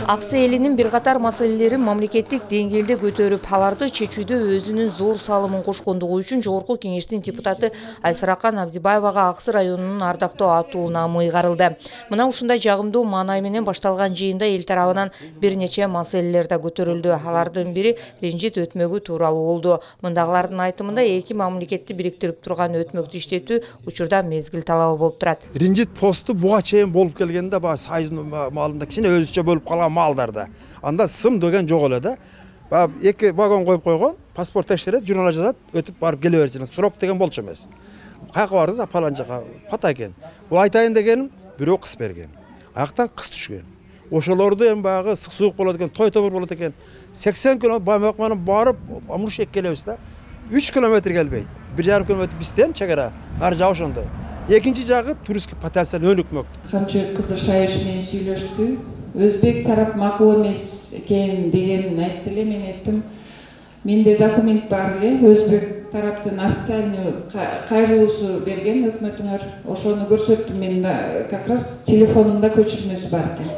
Аксы элинин бир катар маселелерин мамлекеттик деңгээлде көтөрүп, аларды чечүүдө өзүнүн зор салымын кошкондугу үчүн Жогорку Кеңештин депутаты Айсаракан Абдибаевага Аксы районунун ардактуу атуу наамы ыйгарылды. Мына ушундай жагымдуу маанай менен башталган жыйында эл тарабынан бир нече маселелер да көтөрүлдү. Алардын бири ренжит өтмөгү тууралуу болду. Мындагылардын айтымында эки мамлекетти бириктирип турган өтмөктү иштетүү учурда мезгил талабы болуп турат. Ренжит посту буга чейин болуп келгенде баягы Союздун маалында кичине өзүчө бөлүп калган малдарда. Анда сым деген жок эле да. Эки вагон коюп койгон, паспорт текшерет, журнал жазат, өтүп барып келе берчү. Срок деген болчу эмес. Кайка бардыңыз, палан жака, ката экен. Бул айтайын дегеним, бирөө кыс берген. Аяктан кыс түшкөн. Ошолорду эми баягы ысык суук болот экен, той тобур болот экен. 80 км Баймак менен барып, Амуршек келебиз да. 3 км келбейт. 1,5 км бизден чегара, ар жагы ошондой. Экинчи жагы туристтик потенциал өнүкмөктө. Камчы Кыдыршаевич менен сүйлөштү. Өзбек тарап макул эмес экен дегенин айтты эле, мен айттым. Менде документ бар эле, Өзбек тараптын официальный кайрылуусу берген өкмөтүңөр. Ошону көрсөттүм, мен как раз телефонумда көчүрмөсү бар экен.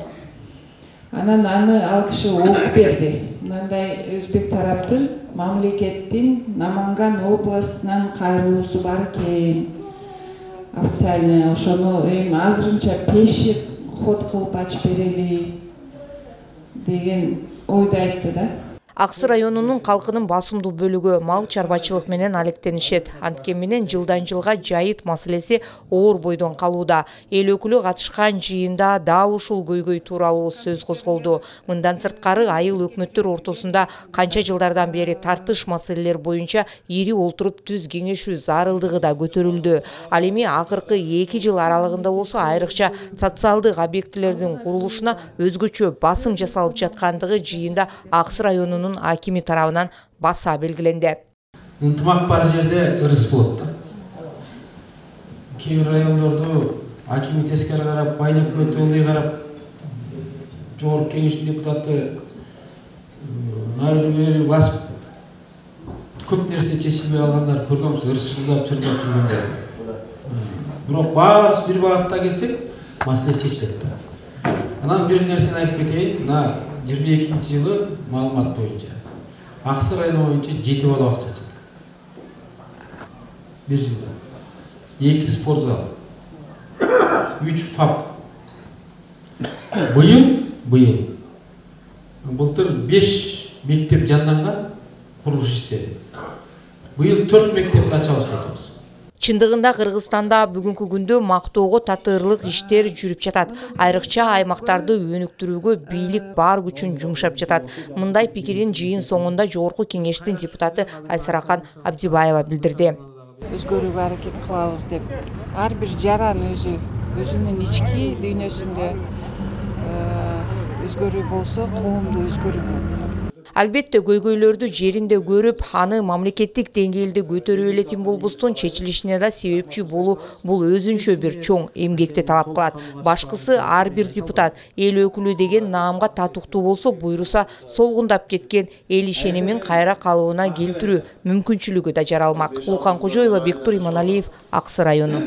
Анан аны ал киши окуп берди. Мындай Өзбек тараптын мамлекеттин Наманган областынан кайрылуусу бар экен. Официально ошону эми азырынча пеши ход кылып ачып берели деген ойду айтты да. Аксы районунун калкынын басымдуу бөлүгү мал чарбачылык менен алектенишет. Анткени менен жылдан жылга жайыт маселеси оор бойдон калууда. Эл өкүлү катышкан жыйында дал ушул көйгөй тууралуу сөз козголду. Мындан сырткары айыл өкмөттөр ортосунда канча жылдардан бери тартыш маселелер боюнча ири олтуруп түз кеңешүү зарылдыгы да көтөрүлдү. Ал эми акыркы 2 жыл аралыгында болсо айрыкча социалдык объектилердин курулушуна өзгөчө басым жасалып жаткандыгы жыйында Аксы районунун акими тарабынан баса белгиленди. Ынтымак бар жерде ырыс болот да. Кээ бир райондорду акими тескери карап, айыл өкмөтү ылдый карап, Жогорку Кеңештин депутаты нары басып көп нерсе чечилбей калгандар көргөнбүз, ырысчылдап чырдап жүргөндөр. Бирок баарыбыз бир багытта кетсек, маселе чечилет да. Анан бир нерсени айтып кетейин, мына 22-жылы маалымат боюнча Аксы району боюнча 7 бала акча чыкты. Bir жылда 2 спорт зал, 3 ФАП. Быйыл былтыр 5 мектеп жанданган курулуш иштери. Быйыл 4 мектепти ачабыз деп атабыз. Чындыгында Кыргызстанда бүгүнкү күндө мактоого татырлык иштер жүрүп жатат. Айрыкча аймактарды өнүктүрүүгө бийлик бар күчүн жумшап жатат. Мындай пикирин жыйын соңунда Жогорку Кеңештин депутаты Айсаракан Абдибаева билдирди. Өзгөрүүгө аракет кылабыз деп. Ар бир жаран өзүнүн ички дүйнөсүндө өзгөрүү болсо, коомду өзгөрүү болот. Албетте көйгөйлөрдү жеринде көрүп, аны мамлекеттик деңгээлде көтөрүп элетин болбостон чечилишине да себепчи болуу бул өзүнчө бир чоң эмгекти талап кылат. Башкысы ар бир депутат эл өкүлү деген наамга татыктуу болсо, буйруса солгундап кеткен эл ишенимин кайра калыбына келтирүү мүмкүнчүлүгү да жаралмак. Улкан Кожоева, Бектур Иманалиев, Аксы району.